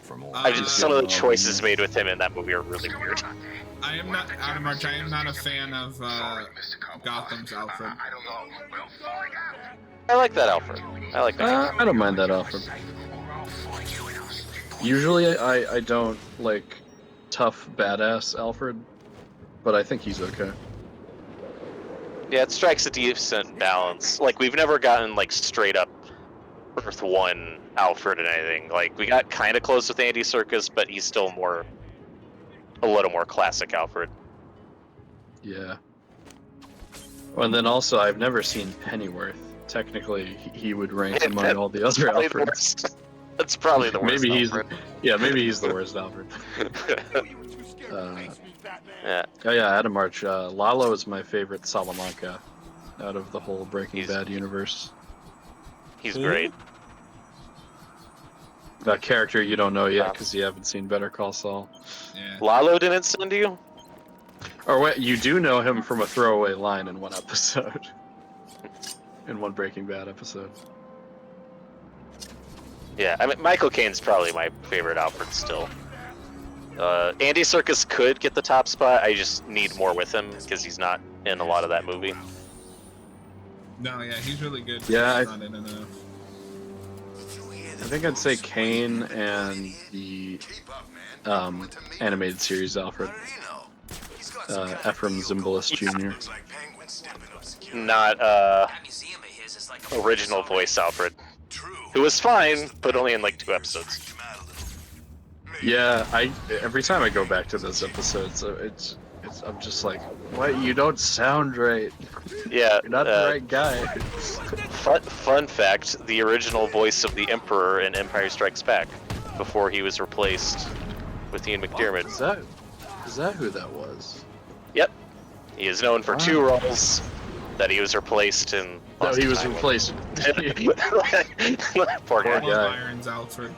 look for more. Some of the choices made with him in that movie are really weird. I am not, out of March, I am not a fan of Gotham's Alfred. I like that Alfred. I like that. I don't mind that Alfred. Usually I don't like tough badass Alfred, but I think he's okay. Yeah, it strikes a decent balance. Like, we've never gotten, like, straight up Earth 1 Alfred and anything. Like, we got kind of close with Andy Serkis, but he's still a little more classic Alfred. Yeah. Oh, and then also, I've never seen Pennyworth. Technically, he would rank among all the other Alfreds. That's probably the worst Alfred. Maybe he's the worst Alfred. Yeah. Oh yeah, Adam March. Lalo is my favorite Salamanca out of the whole Breaking Bad universe. He's great. That character you don't know yet because you haven't seen Better Call Saul. Yeah. Lalo didn't send you? Or wait, you do know him from a throwaway line in one episode. In one Breaking Bad episode. Yeah, I mean, Michael Caine's probably my favorite Alfred still. Andy Serkis could get the top spot. I just need more with him because he's not in a lot of that movie. No, yeah, he's really good. Yeah, not in enough. I think I'd say Kane and the animated series Alfred. Ephraim Zimbalist Jr. Not original voice Alfred, who was fine, but only in like 2 episodes. Yeah, every time I go back to those episodes, I'm just like, what? You don't sound right. Yeah, you're not the right guy. Fun fact: the original voice of the Emperor in Empire Strikes Back, before he was replaced with Ian McDiarmid. Is that who that was? Yep, he is known for 2 roles that he was replaced in. No, he was replaced. Poor guy. Irons Alfred.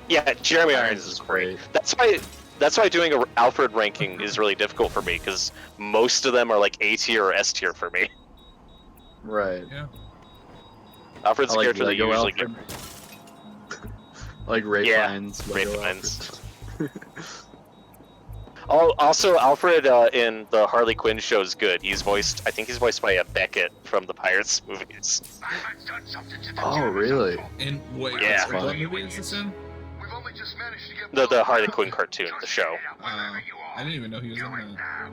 Yeah, Jeremy Irons is great. That's why doing a Alfred ranking is really difficult for me, because most of them are like A tier or S tier for me. Right. Yeah. Alfred's a character that you usually get. Like Ray Fiennes. Ray Fiennes. Also, Alfred in the Harley Quinn show is good. I think he's voiced by Beckett from the Pirates movies. Oh, really? And wait, Yeah. what movie is this in? The Harley Quinn cartoon, the show. I didn't even know he was in that.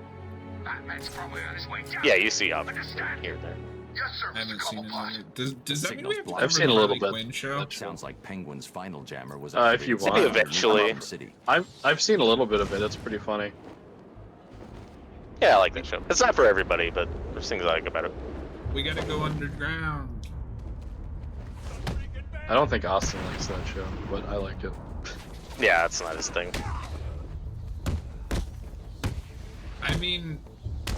Yeah, you see Alfred here and there. I haven't seen it. Does that mean we have to I've seen a little bit. Quinn show? That sounds like Penguin's final jammer was. If you want. Eventually. I've seen a little bit of it. It's pretty funny. Yeah, I like that show. It's not for everybody, but there's things I like about it. We gotta go underground. I don't think Austin likes that show, but I like it. Yeah, it's not his thing. I mean,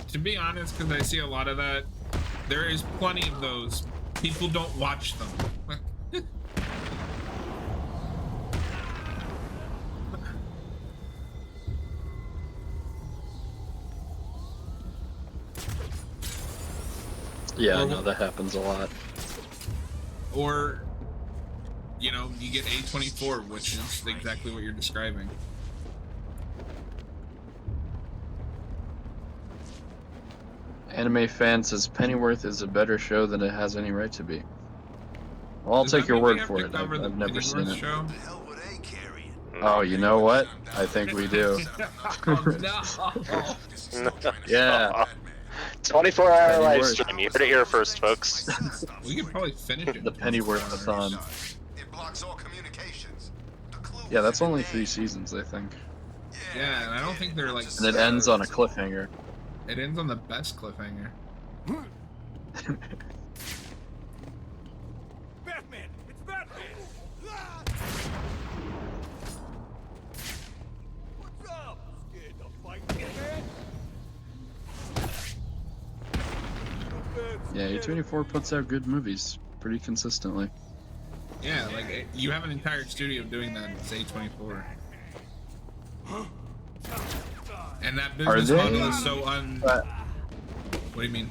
to be honest, because I see a lot of that, there is plenty of those. People don't watch them. Yeah, no, that happens a lot. Or, you know, you get A24, which is exactly what you're describing. Anime fan says Pennyworth is a better show than it has any right to be. Well, I'll take your word for it. I've never seen it. Show? Oh, you know what? I think we do. Oh, no. Yeah. 24-hour live stream. You heard it here first, folks. We could probably finish it. The Pennyworth-a-thon. Yeah, that's only 3 seasons, I think. Yeah, and I don't think they're like. And it ends on a cliffhanger. It ends on the best cliffhanger. Batman! It's Batman! What's up? Scared to fight, Batman? Yeah, A24 puts out good movies pretty consistently. Yeah, like you have an entire studio doing that. It's A24. And that business model is so What do you mean?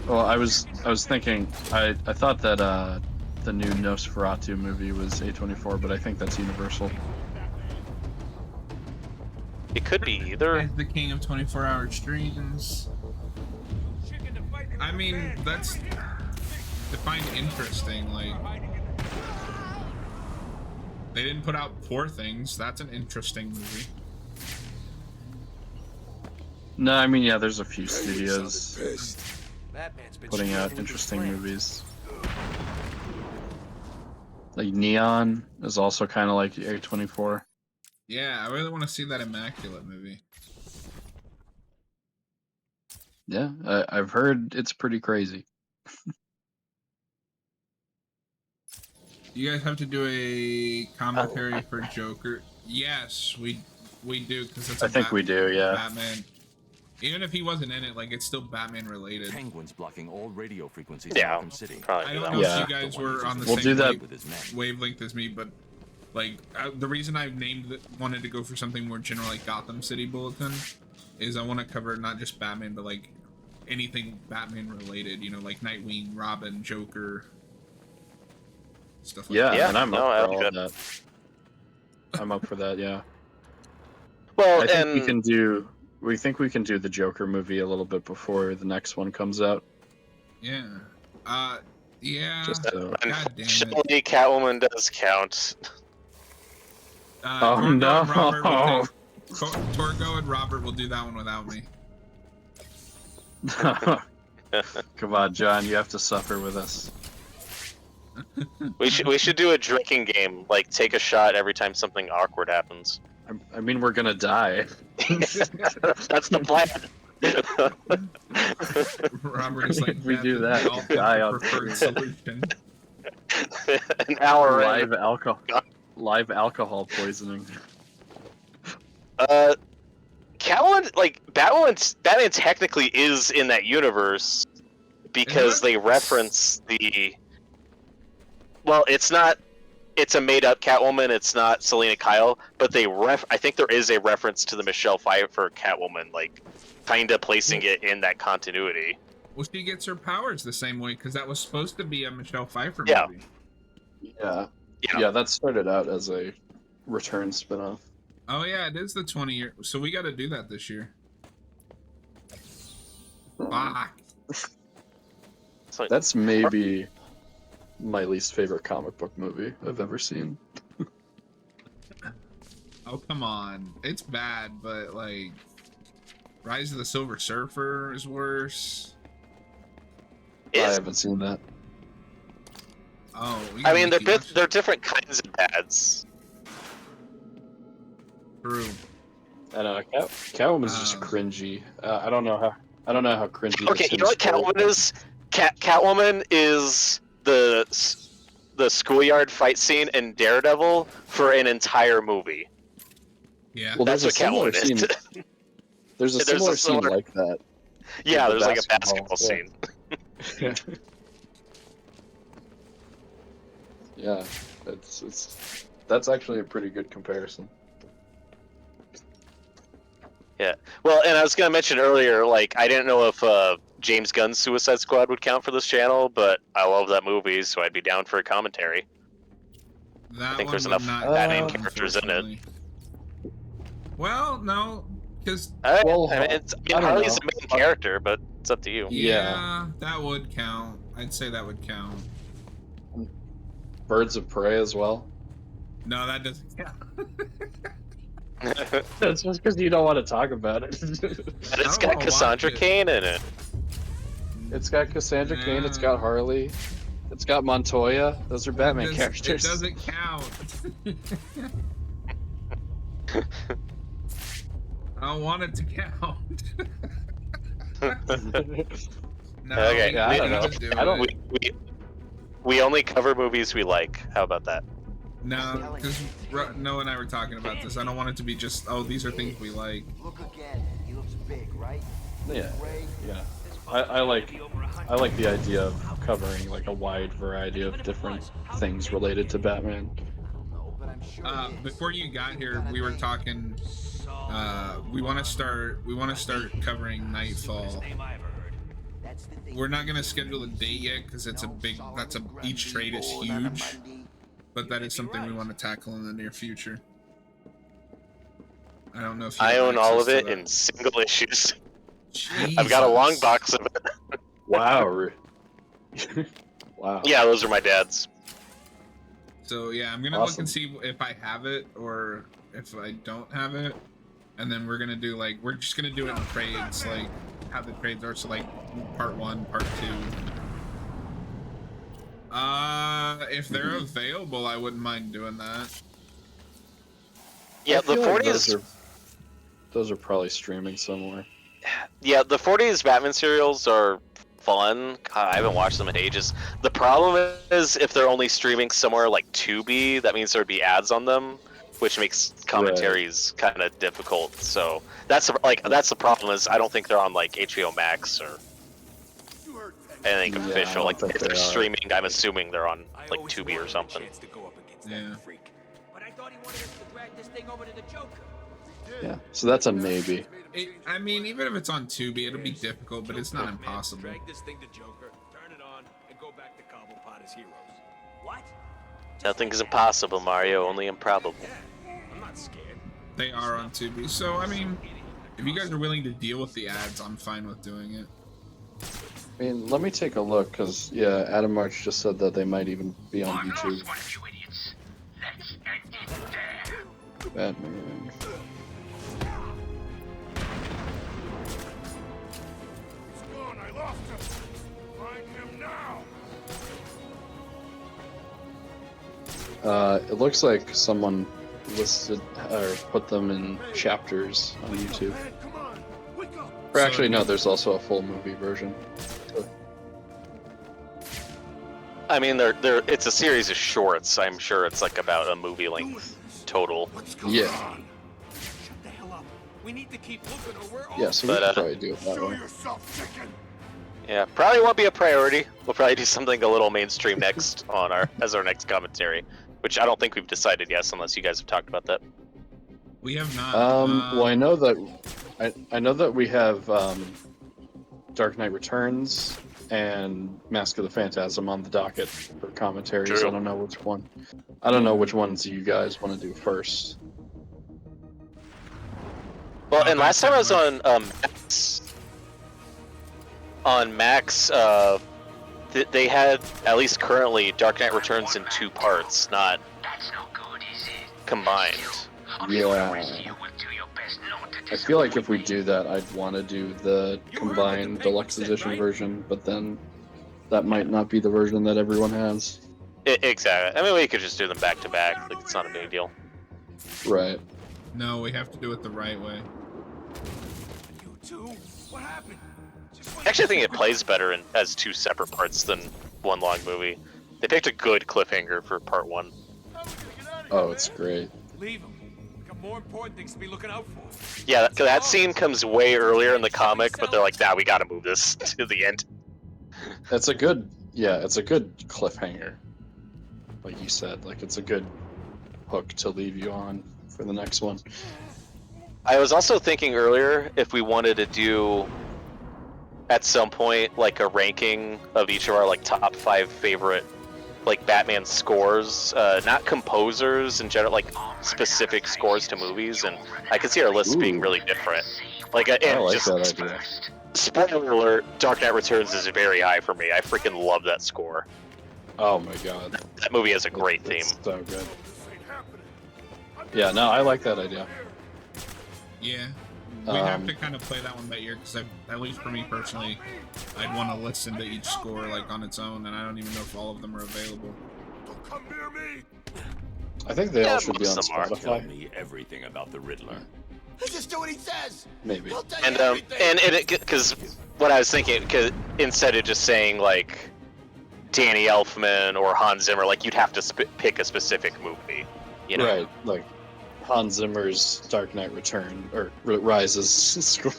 Well, I was thinking, I thought that the new Nosferatu movie was A24, but I think that's Universal. It could be either. He's the king of 24-hour streams. Chicken to fight I mean, that's defined interesting. Like, they didn't put out Poor Things. That's an interesting movie. No, I mean, yeah, there's a few studios Batman's been putting out struggling with interesting his movies. Like Neon is also kind of like A24. Yeah, I really want to see that Immaculate movie. Yeah, I've heard it's pretty crazy. You guys have to do a commentary for Joker. Yes, we do, because it's. I think we do, yeah. Batman. Even if he wasn't in it, like, it's still Batman related. Penguins blocking all radio frequencies Yeah, in Arkham City. probably I do don't that know one. Yeah. if you guys were on the We'll same do that. With his men. wavelength as me, but like the reason I wanted to go for something more general like Gotham City Bulletin is I want to cover not just Batman, but like anything Batman related. You know, like Nightwing, Robin, Joker, stuff like Yeah, that. Yeah, and I'm no, up that'd for be all good. of that. I'm up for that, yeah. Well, I think and we can do. We think we can do the Joker movie a little bit before the next one comes out. Yeah. Yeah. Just so. God damn it. unfortunately, Catwoman does count. Oh, Torgo and no. Robert will Torgo and Robert will do that one without me. Come on, John, you have to suffer with us. We should do a drinking game, like take a shot every time something awkward happens. I mean, we're gonna die. That's the plan. Robert is like, If we "Death do is that, the ultimate die on preferred screen." solution." An hour Live alcohol poisoning. Catwoman, like Batman technically is in that universe because they reference the. Well, it's not. It's a made-up Catwoman. It's not Selena Kyle, but I think there is a reference to the Michelle Pfeiffer Catwoman, like kind of placing it in that continuity. Well, she gets her powers the same way because that was supposed to be a Michelle Pfeiffer Yeah. movie. Yeah. Yeah, that started out as a Return spinoff. Oh yeah, it is the 20-year. So we got to do that this year. Fuck. So, That's maybe my least favorite comic book movie I've ever seen. Oh come on, it's bad, but like, Rise of the Silver Surfer is worse. I is- haven't seen that. Oh, we I gotta mean, make you watch they're it. different kinds of bads. True. I know Catwoman's just cringy. I don't know how cringy. Okay, the you know what Sims Catwoman is? Catwoman is the schoolyard fight scene in Daredevil for an entire movie. Yeah. Well, That's there's what a similar Catwoman scene. is. There's a There's a similar scene similar- like that. Yeah, the there's like a basketball, basketball yeah. scene. Yeah, that's actually a pretty good comparison. Yeah. Well, and I was gonna mention earlier, like I didn't know if James Gunn's Suicide Squad would count for this channel, but I love that movie, so I'd be down for a commentary. That think one there's would enough not Batman count, characters in it. unfortunately. Well, no, because Well, I mean, I don't Harley's know. the main character, but it's up to you. yeah, that would count. I'd say that would count. Birds of Prey as well. No, that doesn't count. That's just because you don't want to talk about it. And I it's don't got wanna Cassandra watch it. Cain in it. It's got Cassandra Cain. It's Yeah. got Harley. It's got Montoya. Those are Batman It characters. doesn't count. I don't want it to count. No, Okay, we I don't gotta know. do I don't- it. We only cover movies we like. How about that? No, because Noah and I were talking about this. I don't want it to be just, oh, these are things we like. Look again. He looks big, right? Yeah, Gray. yeah. I like the idea of covering like a wide variety of different things related to Batman. No, but I'm sure it is. Before you got here, we were talking. We want to start covering Nightfall. we're not gonna schedule a date yet because it's a big. Each trade is huge, but that is something we want to tackle in the near future. I don't know if you I have own all of access it to that. in single issues. I've got a long Jesus. box of it. Wow. Wow. Yeah, those are my dad's. So yeah, I'm gonna look Awesome. and see if I have it or if I don't have it, and then we're gonna do we're just gonna do it in trades, like how the trades are. So like part 1, part 2. If they're available, I wouldn't mind doing that. Yeah, I the feel like 40s. those are probably streaming somewhere. Yeah, the 40s Batman serials are fun. God, I haven't watched them in ages. The problem is if they're only streaming somewhere like Tubi, that means there'd be ads on them, which makes commentaries kind of difficult. So that's the problem is I don't think they're on like HBO Max or anything Yeah, I official. don't Like think if they're they are. streaming, I'm assuming they're on like Tubi or something. Yeah. But I thought he wanted us to drag this thing over to the Joker. Yeah. So that's a maybe. I mean, even if it's on Tubi, it'll be difficult, but it's not impossible. Drag this thing to Joker, turn it on, and go back to Cobblepot as heroes. What? Nothing is impossible, Mario. Only improbable. Yeah, I'm not scared. They are on Tubi, so I mean, if you guys are willing to deal with the ads, I'm fine with doing it. I mean, let me take a look, because, yeah, Adam March just said that they might even be on YouTube. Batman. He's gone. I lost him. Find him now. It looks like someone listed or put them in chapters on YouTube. Man, come on. Wake up. Or actually, no, there's also a full movie version. I mean, it's a series of shorts. I'm sure it's like about a movie length total. What's going Yeah. on? Shut the hell up. We need to keep looking or we're all Yeah, so we But, could probably do it that Show way. yourself, chicken. Yeah, probably won't be a priority. We'll probably do something a little mainstream next on our next commentary, which I don't think we've decided yet, unless you guys have talked about that. We have not. Well, I know that we have Dark Knight Returns and Mask of the Phantasm on the docket for commentaries. True. I don't know which one. I don't know which ones you guys want to do first. Well, Oh, and last time I was thanks on Max, they had at least currently Dark Knight Returns in 2 parts, not combined. Yeah. I feel like if we do that, I'd want to do the combined deluxe edition version, but then that might not be the version that everyone has. Exactly. I mean, we could just do them back to back. Like, it's not a big deal. Right. No, we have to do it the right way. You two? What happened? Just wait. Actually, I think it plays better as 2 separate parts than one long movie. They picked a good cliffhanger for part 1. How are we gonna get out of here, Oh, man? it's great. Leave him. We got more important things to be looking out for. Yeah, that scene comes way earlier in the comic, but they're like, nah, we gotta move this to the end. It's a good cliffhanger. Like you said, like it's a good hook to leave you on for the next one. I was also thinking earlier if we wanted to do at some point like a ranking of each of our like top 5 favorite like Batman scores, not composers in general, like specific scores to movies, and I could see our list being Ooh. really different. Like, I and like just that idea. spoiler alert: Dark Knight Returns is very high for me. I freaking love that score. Oh my god. That movie has a great theme. It's so good. This ain't happening. Yeah, no, I like that idea. Yeah. We have to kind of play that one by ear, because at least for me personally, I'd want to listen to each score like on its own, and I don't even know if all of them are available. Don't come near me. I think they all Yeah, should be on most of them are. Tell Spotify. me everything about the Riddler. Just do what he says. Maybe. He'll tell And you everything. and it because what I was thinking, because instead of just saying like Danny Elfman or Hans Zimmer, like you'd have to pick a specific movie, you know? Right, like Hans Zimmer's Dark Knight Return or Rises score.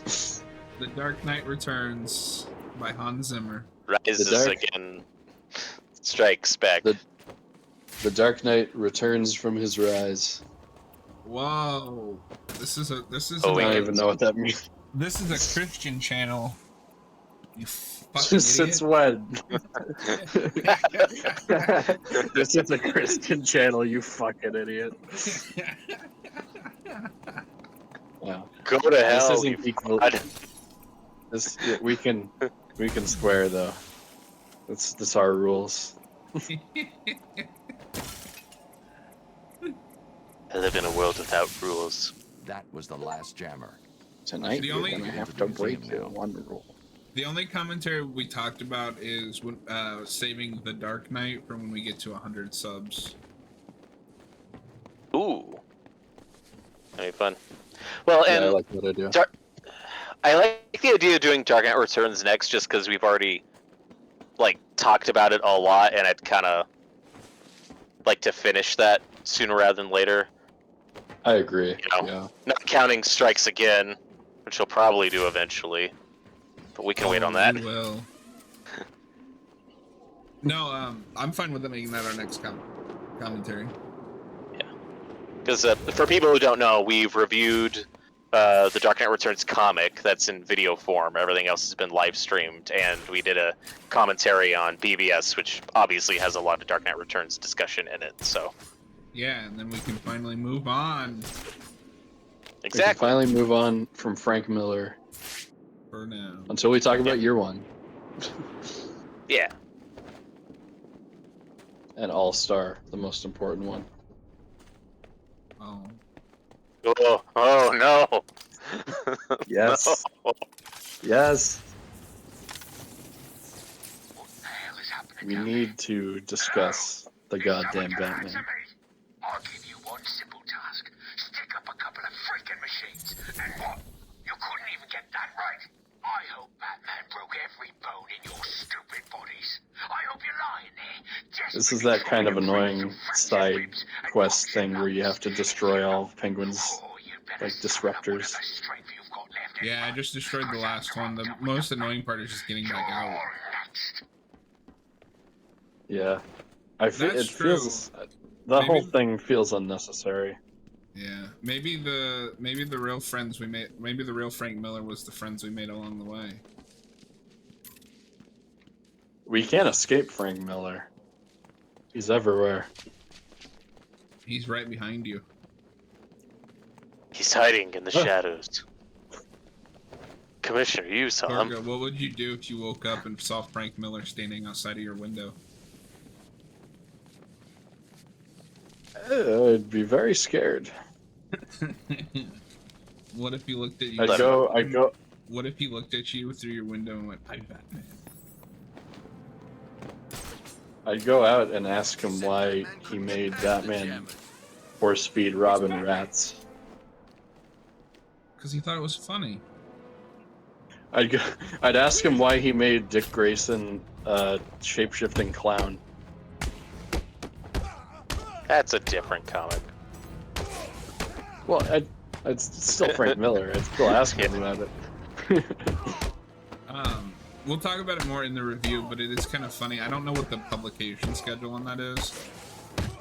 The Dark Knight Returns by Hans Zimmer. Rises The Dark- again, strikes back. The Dark Knight returns from his rise. Whoa. This is Oh, I don't even know what that means. This is a Christian channel. You fucking Since idiot. when? This is a Christian channel, you fucking idiot. Wow. Go to This hell, isn't you equal. fraud. This we can swear though. That's our rules. I live in a world without rules. That was the last jammer. Tonight The you're only- gonna have to break your one rule. The only commentary we talked about is when, saving the Dark Knight from when we get to 100 subs. Ooh. That'd be fun. Well, Yeah, and I like that idea. I like the idea of doing Dark Knight Returns next, just because we've already like talked about it a lot, and I'd kind of like to finish that sooner rather than later. I agree. You know, Yeah. not counting Strikes Again, which we'll probably do eventually, but we can wait on that. We will. No, I'm fine with them making that our next commentary. Because for people who don't know, we've reviewed the Dark Knight Returns comic that's in video form. Everything else has been live streamed, and we did a commentary on BBS, which obviously has a lot of Dark Knight Returns discussion in it. So Yeah, and then we can finally move on We can exactly. finally move on from Frank Miller for now. until we talk about year one Yeah. and All Star, the most important one. Oh. Oh no. Yes. No. Yes. We need to discuss the goddamn Batman. I'll give you one simple task. Stick up a couple of freaking machines. And what? You couldn't even get that right? I hope Batman broke every bone in your stupid bodies. I hope you're lying there. This is that kind of annoying side quest thing where you have to destroy all Penguin's like disruptors. Yeah, I just destroyed the last one. The most annoying part is just getting back out. Yeah, it That's feels true. the whole Maybe- thing feels unnecessary. Yeah, maybe the real friends we made, maybe the real Frank Miller was the friends we made along the way. We can't escape Frank Miller. He's everywhere. He's right behind you. He's hiding in the shadows. Commissioner, you saw him. Gorga, what would you do if you woke up and saw Frank Miller standing outside of your window? I'd be very scared. What if he looked at you? I'd go. What if he looked at you through your window and went, "I'm Batman"? I'd go out and ask him why he made Batman 4-speed Robin rats. Because he thought it was funny. I'd ask him why he made Dick Grayson a shape-shifting clown. That's a different comic. Well, it's still Frank Miller. I'd still ask him about it. We'll talk about it more in the review, but it is kind of funny. I don't know what the publication schedule on that is,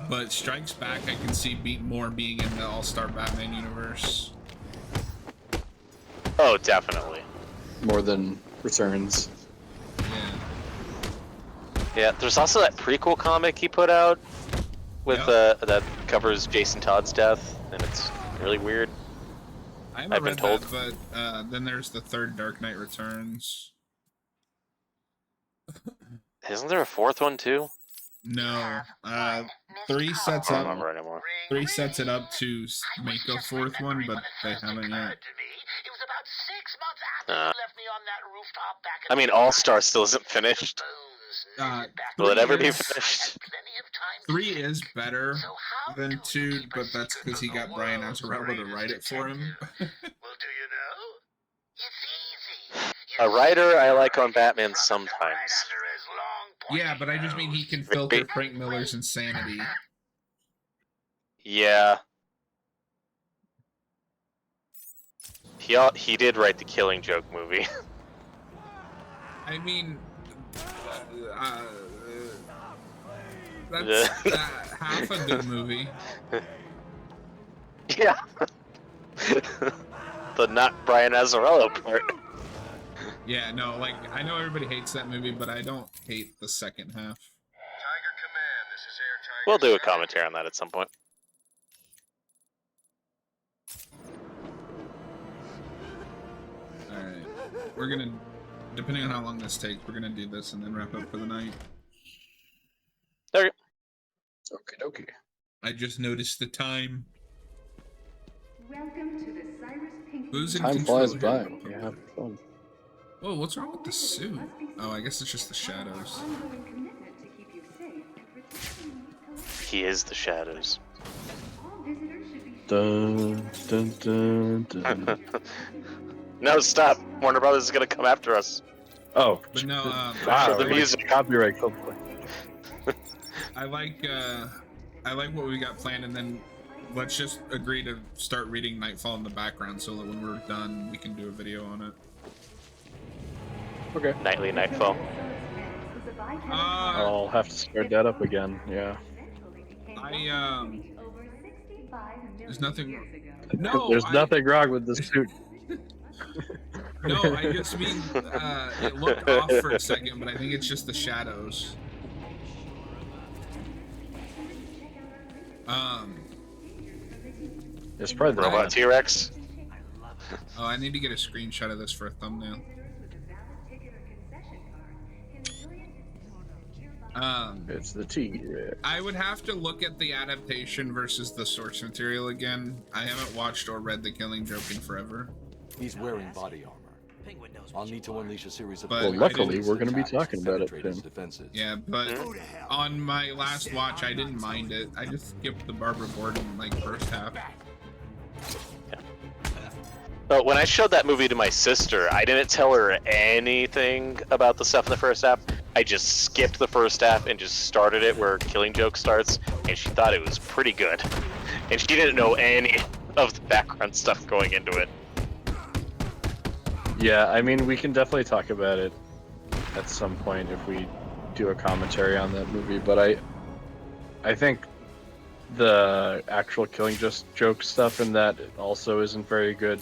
but Strikes Back I can see being in the All-Star Batman universe. Oh, definitely. More than Returns. Yeah. Yeah, there's also that prequel comic he put out with Yep. that covers Jason Todd's death, and it's really weird. I haven't I've been read told. that, but then there's the third Dark Knight Returns. Isn't there a fourth one too? No, 3 sets I don't up. remember anymore. 3 sets it up to make a fourth one, but they haven't yet. It was about 6 months after Uh, you left me on that rooftop back in I mean, All Star still isn't finished. Will it ever be finished? 3 is better than 2, but that's because he got Brian Azzarello to write it for him. Well, do you know? It's easy. A writer I like on Batman sometimes. Yeah, but I just mean he can filter Frank Miller's insanity. Yeah. He did write the Killing Joke movie. I mean, that's half a good movie. Yeah. The not Brian Azzarello part. Yeah, no, like, I know everybody hates that movie, but I don't hate the second half. Tiger Command, this is Air Tiger. We'll do a commentary on that at some point. Alright. We're gonna, depending on how long this takes, we're gonna do this and then wrap up for the night. Okay. Okie dokie. I just noticed the time. Welcome to the Cyrus Pink. Who's in Time control flies here? by when you have fun. Whoa, what's wrong with the suit? Oh, I guess it's just the shadows. Ongoing commitment to keep you safe and protect you. He is the shadows. All visitors should be Dun, dun, dun, dun. No, stop! Warner Brothers is gonna come after us. Oh, But no, wow, the music. Copyright, hopefully. I like what we got planned, and then let's just agree to start reading Nightfall in the background so that when we're done, we can do a video on it. Okay. Nightly Nightfall. I'll have to start that up again, yeah. There's nothing. No, There's nothing wrong with this suit. No, I just mean it looked off for a second, but I think it's just the shadows. It's probably the Robot T-Rex. Oh, I need to get a screenshot of this for a thumbnail. It's the T. I would have to look at the adaptation versus the source material again. I haven't watched or read The Killing Joke in forever. He's wearing body armor. I'll need to unleash a series of. But Well, luckily, we're going to be attacks talking about it, penetrate his Tim. defenses. Yeah, but on my last watch, I didn't mind it. I just skipped the Barbara Gordon like first half. But when I showed that movie to my sister, I didn't tell her anything about the stuff in the first half. I just skipped the first half and just started it where Killing Joke starts, and she thought it was pretty good. And she didn't know any of the background stuff going into it. Yeah, I mean, we can definitely talk about it at some point if we do a commentary on that movie, but I think the actual Killing Joke stuff in that also isn't very good.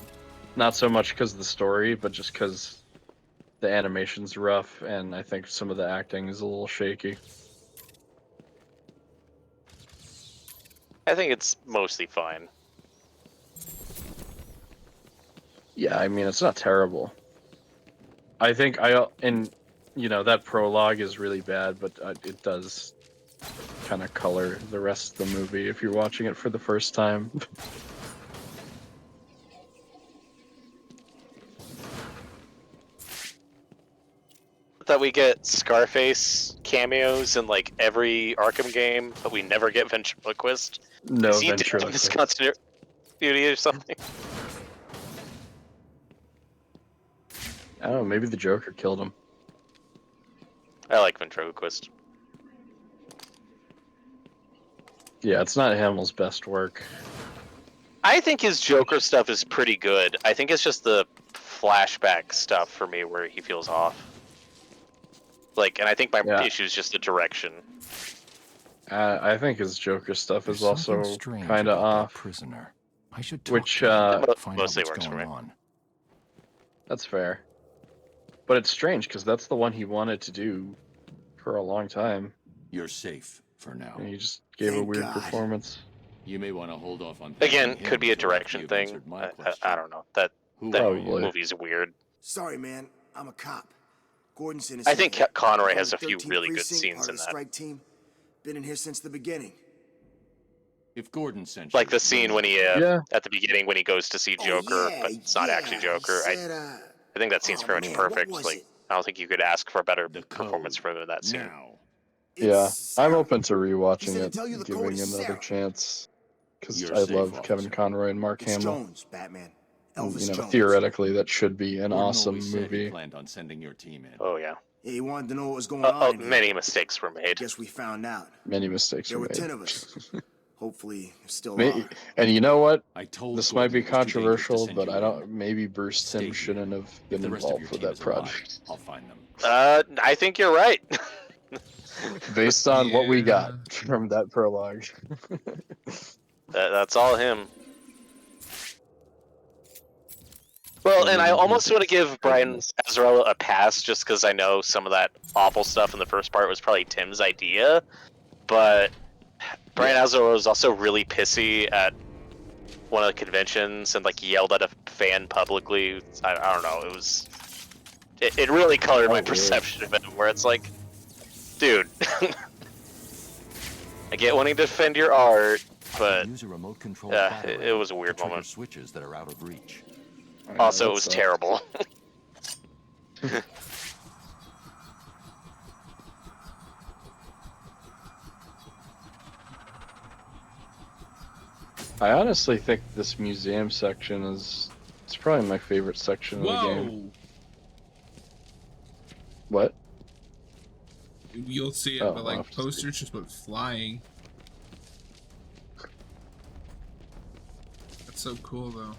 Not so much because of the story, but just because the animation's rough, and I think some of the acting is a little shaky. I think it's mostly fine. Yeah, I mean, it's not terrible. I think that prologue is really bad, but it does kind of color the rest of the movie if you're watching it for the first time. That we get Scarface cameos in like every Arkham game, but we never get ventriloquist. No Is he dead in ventriloquist. his continuity or something? I don't know, maybe the Joker killed him. I like ventriloquist. Yeah, it's not Hamill's best work. I think his Joker stuff is pretty good. I think it's just the flashback stuff for me where he feels off. Like, and I think my issue is just the direction. I think his Joker stuff is also kind of off. Prisoner. I should talk Which, to him, find out mostly what's works for going me. on. That's fair. But it's strange, because that's the one he wanted to do for a long time. You're safe for now. And he just gave a Thank weird God. performance. You may want to hold off on. Again, thanking could be him a until after direction you've thing. answered my I question. don't know. That Who that are you? movie's weird. Sorry, man. I'm a cop. Gordon sent us I in think here. Conroy I'm has a on the few 13th really good precinct, scenes part in of the that. strike team. Been in here since the beginning. If Gordon sent Like you, the scene when he Yeah. at the beginning when he goes to see Joker, yeah, but it's not actually he Joker. said, I think that scene's oh, pretty much man, what perfect. was Like it? I don't think you could ask for a better the performance code. for that scene. Now. Yeah, It's I'm Sarah. open to He rewatching said to it, tell you and the code giving is another Sarah. chance. Because You're I safe, love Kevin officer. Conroy and Mark It's Hamill. Jones, Batman. And, Elvis Jones. theoretically, that should be an Gordon awesome always said he movie. planned on sending your team in. Oh yeah. Yeah, he wanted to know what was going on. in here. Many mistakes were made. Guess we found out. Many mistakes There were were made. 10 of us. Hopefully, there still May- are. and you know what? I told This Gordon might be it was too dangerous to controversial, send but you I don't. in. Maybe Bruce Stay Timm here. shouldn't have If been the rest of involved your with team that is alive, project. I'll find them. I think you're right. Based on what we Yeah. got from that prologue. That's all him. Well, and I almost want to give Brian Azzarello a pass just because I know some of that awful stuff in the first part was probably Tim's idea, but Brian Azzarello was also really pissy at one of the conventions and like yelled at a fan publicly. I don't know. It really colored my perception of it, where it's like, dude, I get wanting to defend your art, but Use a remote control it was a weird trigger moment. switches that are out of reach. Also, it was terrible. I honestly think this museum section it's probably my favorite section of the game. Whoa! What? You'll see it, Oh, but I'll have like to see. posters just went flying. That's so cool, though.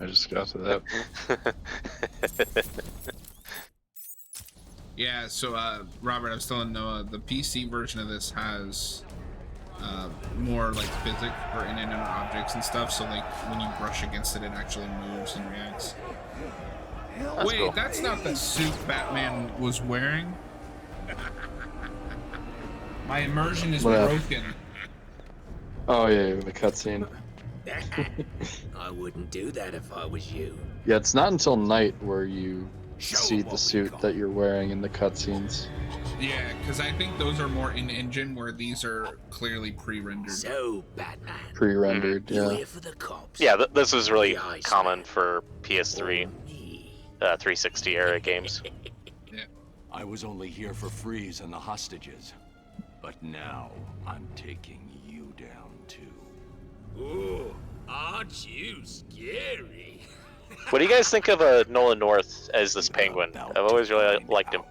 I just got to that. Yeah, so Robert, I was telling Noah, the PC version of this has more like physics for inanimate objects and stuff, so like when you brush against it, it actually moves and reacts. That's Wait, cool. that's not the suit Batman was wearing. My immersion is What? broken. Oh yeah, the cutscene. I wouldn't do that if I was you. Yeah, it's not until night where you see 'em the what we suit got. that you're wearing in the cutscenes. Yeah, because I think those are more in-engine, where these are clearly pre-rendered. So, Batman, Pre-rendered, you yeah. here for the cops? Yeah, this was really The Iceman. common for PS3, Or me? 360 era games. I was only here for Freeze and the hostages. But now, I'm taking you down too. Ooh, aren't you scary? What do you guys think of Nolan North as this Penguin? I've always really liked him.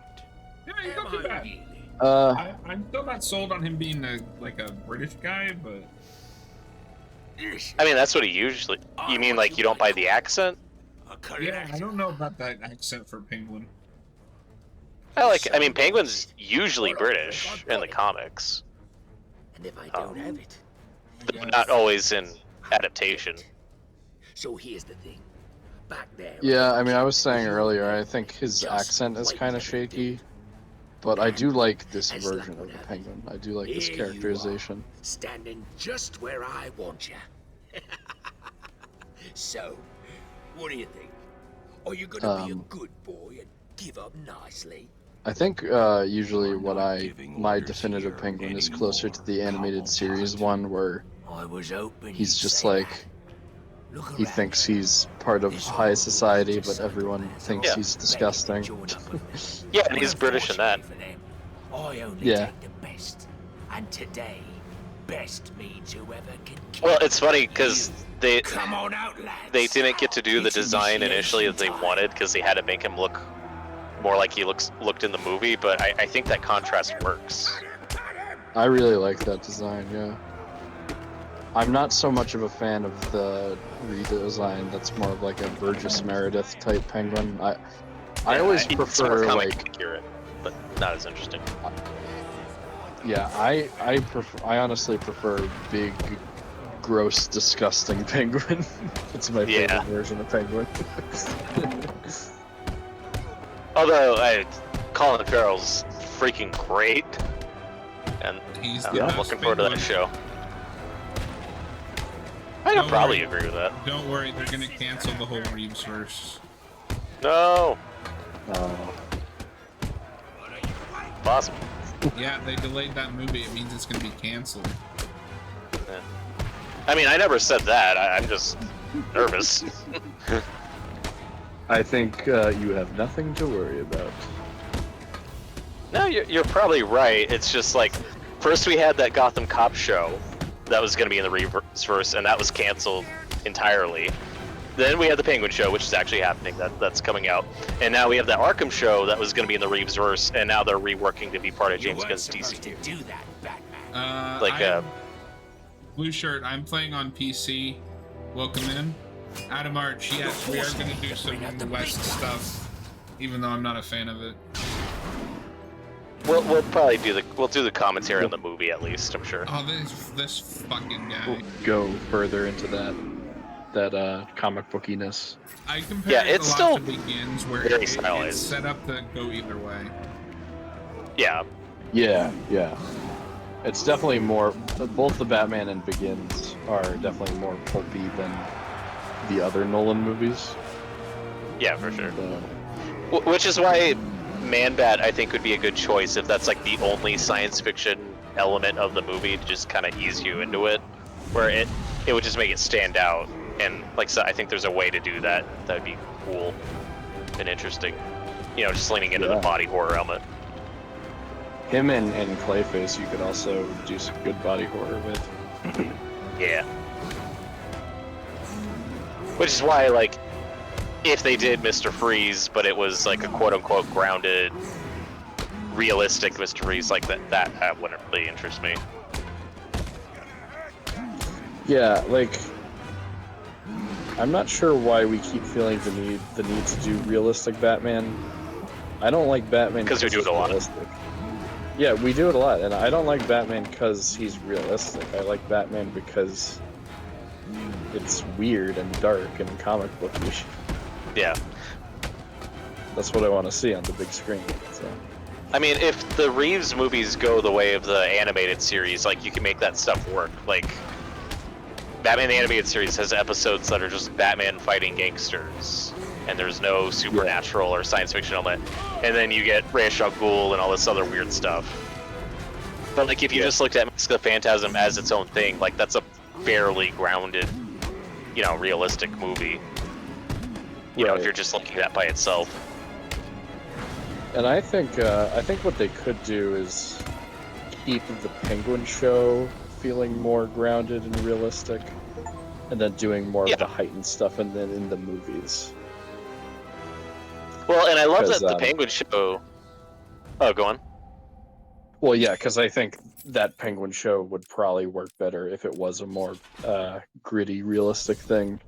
Yeah, he's Am not too I bad. really? I'm still not sold on him being a British guy, but I mean, that's what he usually. You mean like you don't buy the accent? yeah, I don't know about that accent for Penguin. I mean, Penguin's usually British in the comics, And if I don't have it, but not always in adaptation. so here's the thing. Back there. Yeah, I mean, I was saying earlier, I think his accent is kind of shaky, but I do like this version of the Penguin. I do like this Here you are, characterization. standing just where I want you. So, what do you think? Are you gonna be a good boy and give up nicely? I think usually my definitive Penguin is closer to the animated series one, where I was hoping he's you'd just say like, that. Look he around. thinks he's part of high society, but everyone thinks Yeah. he's disgusting. Yeah, and he's British in that. I only Yeah. take the best, and today, best means whoever can keep Well, it's funny because they Come on out, lads. didn't get to do the It's design initially that they initiation wanted because they had to make him look more like he looked in the movie. But I think that contrast works. I really like that design, yeah. I'm not so much of a fan of the redesign that's more of like a Burgess Meredith type Penguin. I always It's more prefer comic like, accurate, but not as interesting. yeah, I honestly prefer big, gross, disgusting Penguin. It's my favorite Yeah. version of Penguin. Although Colin Farrell's freaking great, and He's the I'm best looking forward to that Penguin. show. I Don't could probably worry. agree with that. Don't worry, they're gonna cancel the whole Reeves verse. No, Oh. possible. Yeah, they delayed that movie. It means it's gonna be canceled. I mean, I never said that. I'm just nervous. I think you have nothing to worry about. No, you're probably right. It's just like, first we had that Gotham Cop show that was going to be in the reverse, and that was canceled entirely. Then we had the Penguin show, which is actually happening. That's coming out. And now we have the Arkham show that was going to be in the Reeves verse, and now they're reworking to be part of You James weren't Gunn's supposed DC. to do that, Batman. Like, Blue Shirt, I'm playing on PC. Welcome in. Adam Arch, yes, we are going to do some West stuff, even though I'm not a fan of it. We'll probably do the commentary on the movie at least. I'm sure. Oh, this fucking guy. Go further into that comic bookiness. I compare Yeah, it it's a lot still to Begins, where very it's stylized. set up to go either way. Yeah. Yeah. It's definitely more. Both the Batman and Begins are definitely more pulpy than the other Nolan movies. Yeah, for sure. So, Which is why Man-Bat, I think, would be a good choice if that's like the only science fiction element of the movie to just kind of ease you into it, where it would just make it stand out. And like I said, I think there's a way to do that. That'd be cool and interesting. You know, just leaning into the body horror element. him and Clayface, you could also do some good body horror with. Yeah. Which is why, like, if they did Mr. Freeze, but it was like a quote-unquote grounded, realistic Mr. Freeze, like that wouldn't really interest me. Yeah, like, I'm not sure why we keep feeling the need to do realistic Batman. I don't like Batman because we do it a lot. Realistic. Yeah, we do it a lot, and I don't like Batman because he's realistic. I like Batman because it's weird and dark and comic booky. Yeah. That's what I want to see on the big screen. So. I mean, if the Reeves movies go the way of the animated series, like, you can make that stuff work. Like, Batman the Animated Series has episodes that are just Batman fighting gangsters, and there's no supernatural or science fiction element. And then you get Ra's al Ghul and all this other weird stuff. But, like, if you just looked at Mask of the Phantasm as its own thing, like, that's a fairly grounded, you know, realistic movie. You know, if you're just looking at that by itself. And I think what they could do is keep the Penguin show feeling more grounded and realistic, and then doing more of the heightened stuff in the movies. Well, and I love that the Penguin show. Oh, go on. Well, yeah, because I think that Penguin show would probably work better if it was a more gritty, realistic thing.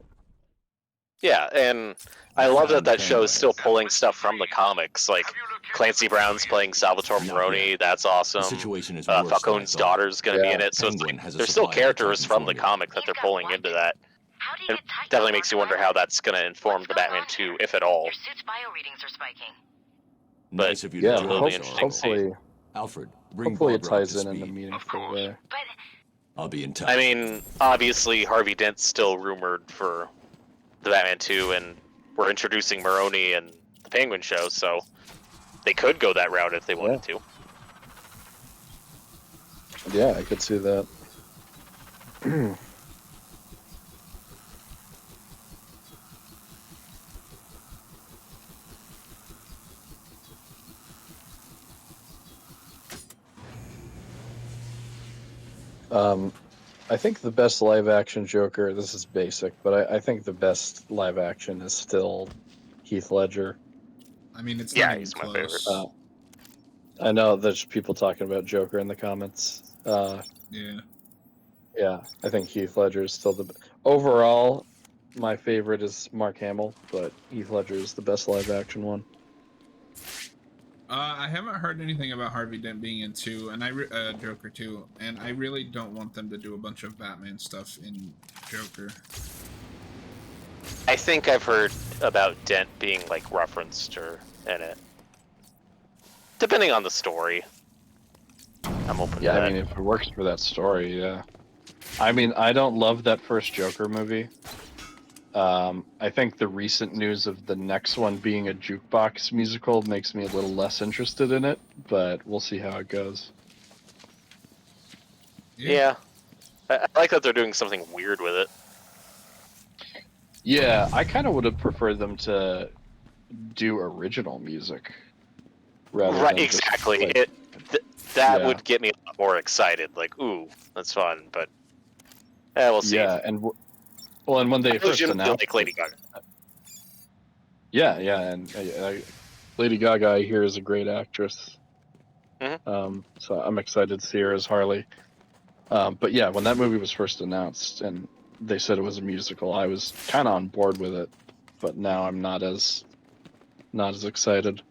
Yeah, and I love that show is still pulling stuff from the comics. Like, Clancy Brown's playing Salvatore Maroni. That's awesome. The situation is Falcone's daughter's going to be in it. So it's Penguin like, has a there's still supply of characters from the California. comic that they're pulling into that. It definitely makes you wonder how that's going to inform the Batman 2, if at all. Your suit's bio readings are spiking. But Nice of you Yeah, to tell totally us, interesting to see. hopefully, Alfred, bring hopefully it Barbara up ties to in a speed. meaningful way. But I'll be in touch. I mean, obviously, Harvey Dent's still rumored for the Batman 2, and we're introducing Maroni and the Penguin show, so they could go that route if they wanted to. Yeah, I could see that. I think the best live action Joker, this is basic, but I think the best live action is still Heath Ledger. I mean, it's Yeah, not even he's my close. favorite. I know there's people talking about Joker in the comments. Yeah. Yeah, I think Heath Ledger is still the overall. My favorite is Mark Hamill, but Heath Ledger is the best live action one. I haven't heard anything about Harvey Dent being in 2, and Joker 2, and I really don't want them to do a bunch of Batman stuff in Joker. I think I've heard about Dent being, like, referenced or in it. Depending on the story. I'm open to Yeah, that. I mean, if it works for that story, yeah. I mean, I don't love that first Joker movie. I think the recent news of the next one being a jukebox musical makes me a little less interested in it, but we'll see how it goes. Yeah. I like that they're doing something weird with it. Yeah, I kind of would have preferred them to do original music. Rather Right, than just, exactly. like, That yeah. would get me a lot more excited. Like, ooh, that's fun, but we'll see. Yeah, and and when they I first legitimately announced like Lady it, Gaga. yeah, and Lady Gaga, I hear, is a great actress. Mhm. So I'm excited to see her as Harley. But yeah, when that movie was first announced and they said it was a musical, I was kind of on board with it, but now I'm not as excited.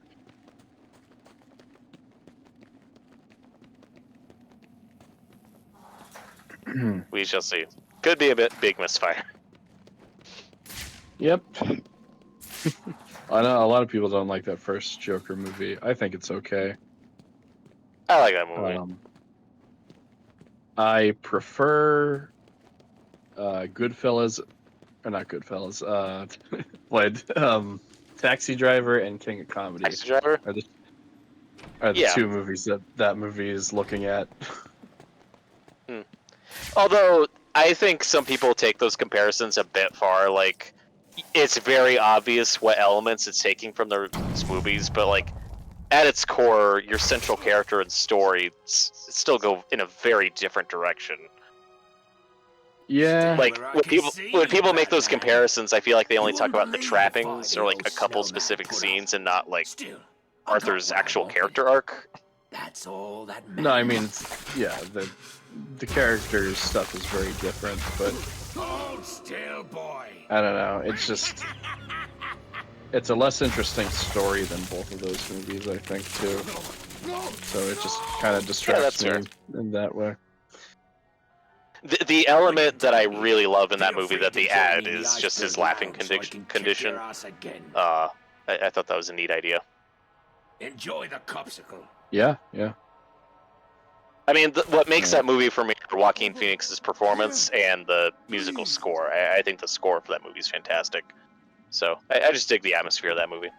We shall see. Could be a big misfire. Yep. I know a lot of people don't like that first Joker movie. I think it's okay. I like that movie. I prefer Goodfellas, or not Goodfellas. What? Taxi Driver and King of Comedy Taxi Driver? are the Yeah. two movies that movie is looking at. Although I think some people take those comparisons a bit far. Like, it's very obvious what elements it's taking from those movies, but like at its core, your central character and story still go in a very different direction. Yeah. Like when people make those comparisons, I feel like they only talk about the trappings or like a couple specific scenes and not like Arthur's actual character arc. That's all that matters. No, I mean, the characters stuff is very different, but Hold still, boy. I don't know. It's just it's a less interesting story than both of those movies, I think, too. So it just kind of distracts me in that way. The element that I really love in that movie that they add is just his laughing condition. I thought that was a neat idea. Enjoy the cupsicle. Yeah. I mean, what makes that movie for me are Joaquin Phoenix's performance and the musical score. I think the score for that movie is fantastic. So I just dig the atmosphere of that movie.